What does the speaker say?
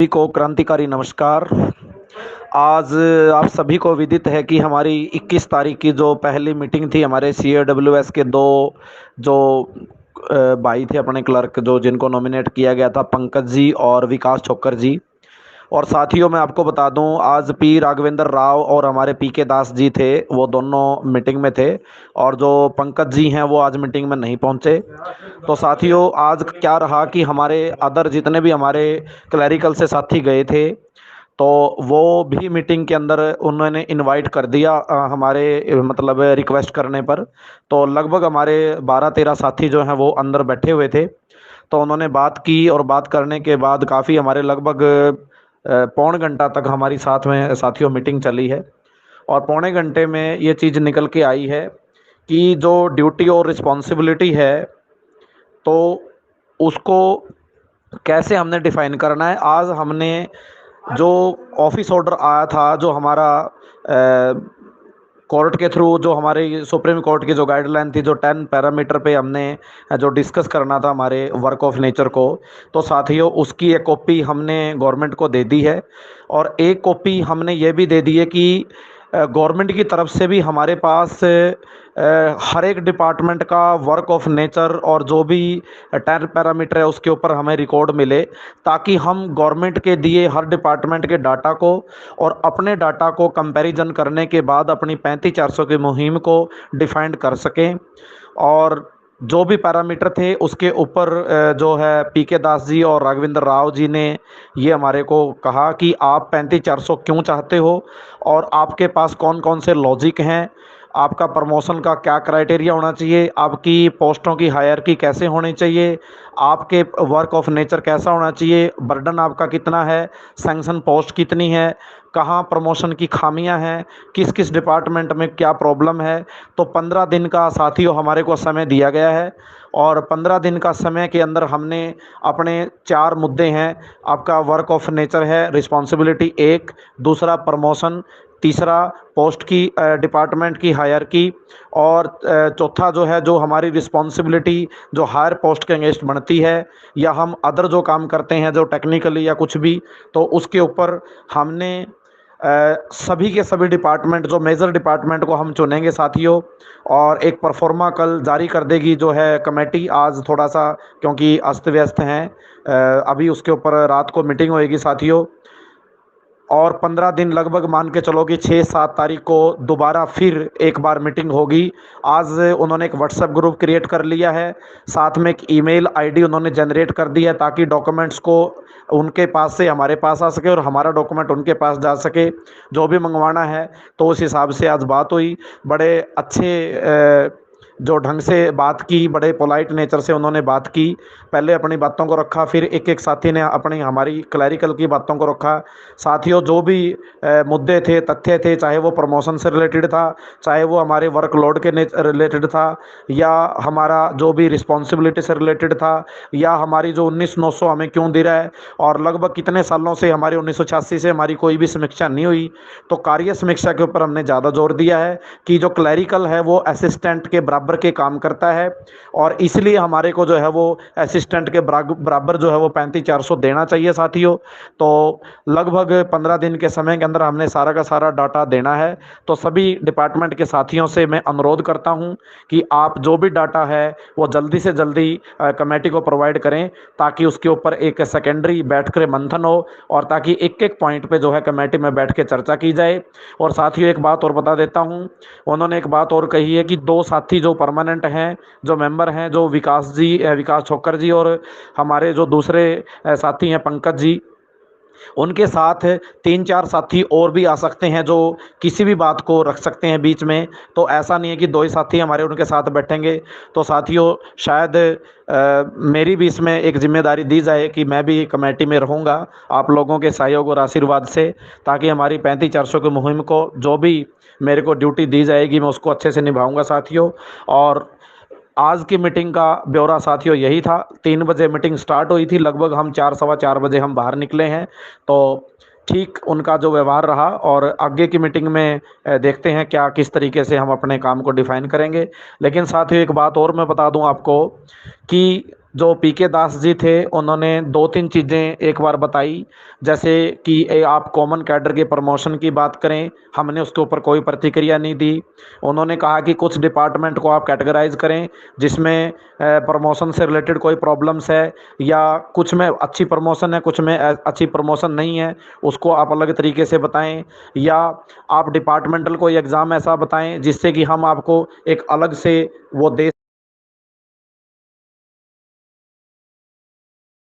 सभी को क्रांतिकारी नमस्कार। आज आप सभी को विदित है कि हमारी 21 तारीख की जो पहली मीटिंग थी, हमारे CAWS के दो जो भाई थे अपने क्लर्क, जो जिनको नॉमिनेट किया गया था, पंकज जी और विकास छोकर जी। और साथियों, मैं आपको बता दूं, आज पी राघवेंद्र राव और हमारे PK दास जी थे, वो दोनों मीटिंग में थे। और जो पंकज जी हैं वो आज मीटिंग में नहीं पहुंचे। तो साथियों, आज क्या रहा कि हमारे अदर जितने भी हमारे क्लैरिकल से साथी गए थे, तो वो भी मीटिंग के अंदर उन्होंने इनवाइट कर दिया हमारे मतलब रिक्वेस्ट करने पर। तो लगभग हमारे 12-13 साथी जो हैं वो अंदर बैठे हुए थे। तो उन्होंने बात की और बात करने के बाद काफ़ी हमारे लगभग पौन घंटा तक हमारी साथ में साथियों मीटिंग चली है। और पौने घंटे में ये चीज़ निकल के आई है कि जो ड्यूटी और रिस्पॉन्सिबिलिटी है, तो उसको कैसे हमने डिफाइन करना है। आज हमने जो ऑफिस ऑर्डर आया था, जो हमारा कोर्ट के थ्रू, जो हमारे सुप्रीम कोर्ट की जो गाइडलाइन थी, जो 10 पैरामीटर पे हमने जो डिस्कस करना था हमारे वर्क ऑफ नेचर को, तो साथियों उसकी एक कॉपी हमने गवर्नमेंट को दे दी है। और एक कॉपी हमने ये भी दे दी है कि गवर्नमेंट की तरफ से भी हमारे पास हर एक डिपार्टमेंट का वर्क ऑफ नेचर और जो भी 10 पैरामीटर है उसके ऊपर हमें रिकॉर्ड मिले, ताकि हम गवर्नमेंट के दिए हर डिपार्टमेंट के डाटा को और अपने डाटा को कंपैरिजन करने के बाद अपनी 35-400 की मुहिम को डिफाइंड कर सकें। और जो भी पैरामीटर थे उसके ऊपर जो है PK दास जी और राघवेंद्र राव जी ने ये हमारे को कहा कि आप 35-400 क्यों चाहते हो, और आपके पास कौन कौन से लॉजिक हैं, आपका प्रमोशन का क्या क्राइटेरिया होना चाहिए, आपकी पोस्टों की हायरकी कैसे होनी चाहिए, आपके वर्क ऑफ नेचर कैसा होना चाहिए, बर्डन आपका कितना है, सैंक्शन पोस्ट कितनी है, कहाँ प्रमोशन की खामियां हैं, किस किस डिपार्टमेंट में क्या प्रॉब्लम है। तो 15 दिन का साथियों हमारे को समय दिया गया है। और 15 दिन का समय के अंदर हमने अपने 4 मुद्दे हैं। आपका वर्क ऑफ नेचर है, रिस्पॉन्सिबिलिटी एक, दूसरा प्रमोशन, तीसरा पोस्ट की डिपार्टमेंट की हायर की, और चौथा जो है जो हमारी रिस्पॉन्सिबिलिटी जो हायर पोस्ट के अगेंस्ट बनती है, या हम अदर जो काम करते हैं जो टेक्निकली या कुछ भी, तो उसके ऊपर हमने सभी के सभी डिपार्टमेंट, जो मेजर डिपार्टमेंट को हम चुनेंगे साथियों। और एक परफॉर्मा कल जारी कर देगी जो है कमेटी। आज थोड़ा सा क्योंकि अस्त व्यस्त हैं, अभी उसके ऊपर रात को मीटिंग होएगी साथियों। और 15 दिन लगभग मान के चलो कि 6-7 तारीख को दोबारा फिर एक बार मीटिंग होगी। आज उन्होंने एक व्हाट्सएप ग्रुप क्रिएट कर लिया है, साथ में एक ईमेल आईडी उन्होंने जनरेट कर दी है, ताकि डॉक्यूमेंट्स को उनके पास से हमारे पास आ सके और हमारा डॉक्यूमेंट उनके पास जा सके, जो भी मंगवाना है। तो उस हिसाब से आज बात हुई, बड़े अच्छे जो ढंग से बात की, बड़े पोलाइट नेचर से उन्होंने बात की। पहले अपनी बातों को रखा, फिर एक एक साथी ने अपनी हमारी क्लैरिकल की बातों को रखा। साथियों जो भी मुद्दे थे, तथ्य थे, चाहे वो प्रमोशन से रिलेटेड था, चाहे वो हमारे वर्कलोड के रिलेटेड था, या हमारा जो भी रिस्पॉन्सिबिलिटी से रिलेटेड था, या हमारी जो 19,900 हमें क्यों दे रहा है, और लगभग कितने सालों से हमारी 1986 से हमारी कोई भी समीक्षा नहीं हुई। तो कार्य समीक्षा के ऊपर हमने ज़्यादा जोर दिया है कि जो क्लैरिकल है वो असिस्टेंट के बराबर के काम करता है, और इसलिए हमारे को जो है वो असिस्टेंट के बराबर जो है वो 35-400 देना चाहिए साथियों। तो लगभग 15 दिन के समय के अंदर हमने सारा का सारा डाटा देना है। तो सभी डिपार्टमेंट के साथियों से मैं अनुरोध करता हूं कि आप जो भी डाटा है वो जल्दी से जल्दी कमेटी को प्रोवाइड करें, ताकि उसके ऊपर एक सेकेंडरी बैठ कर मंथन हो, और ताकि एक एक पॉइंट पे जो है कमेटी में बैठ के चर्चा की जाए। और साथियों एक बात और बता देता हूं, उन्होंने एक बात और कही है कि 2 साथी जो परमानेंट हैं, जो मेंबर हैं, जो विकास छोकर जी, और हमारे जो दूसरे साथी हैं पंकज जी, उनके साथ 3-4 साथी और भी आ सकते हैं, जो किसी भी बात को रख सकते हैं बीच में। तो ऐसा नहीं है कि 2 ही साथी हमारे उनके साथ बैठेंगे। तो साथियों शायद मेरी भी इसमें एक जिम्मेदारी दी जाए कि मैं भी कमेटी में रहूँगा आप लोगों के सहयोग और आशीर्वाद से, ताकि हमारी 35-400 की मुहिम को जो भी मेरे को ड्यूटी दी जाएगी मैं उसको अच्छे से निभाऊंगा साथियों। और आज की मीटिंग का ब्यौरा साथियों यही था। 3 बजे मीटिंग स्टार्ट हुई थी, लगभग हम 4-4:15 बजे हम बाहर निकले हैं। तो ठीक उनका जो व्यवहार रहा, और आगे की मीटिंग में देखते हैं क्या किस तरीके से हम अपने काम को डिफाइन करेंगे। लेकिन साथियों एक बात और मैं बता दूं आपको कि जो पीके दास जी थे उन्होंने दो तीन चीज़ें एक बार बताई, जैसे कि आप कॉमन कैडर के प्रमोशन की बात करें, हमने उसके ऊपर कोई प्रतिक्रिया नहीं दी। उन्होंने कहा कि कुछ डिपार्टमेंट को आप कैटेगराइज करें जिसमें प्रमोशन से रिलेटेड कोई प्रॉब्लम्स है, या कुछ में अच्छी प्रमोशन है कुछ में अच्छी प्रमोशन नहीं है, उसको आप अलग तरीके से बताएं, या आप डिपार्टमेंटल कोई एग्ज़ाम ऐसा बताएं जिससे कि हम आपको एक अलग से वो दे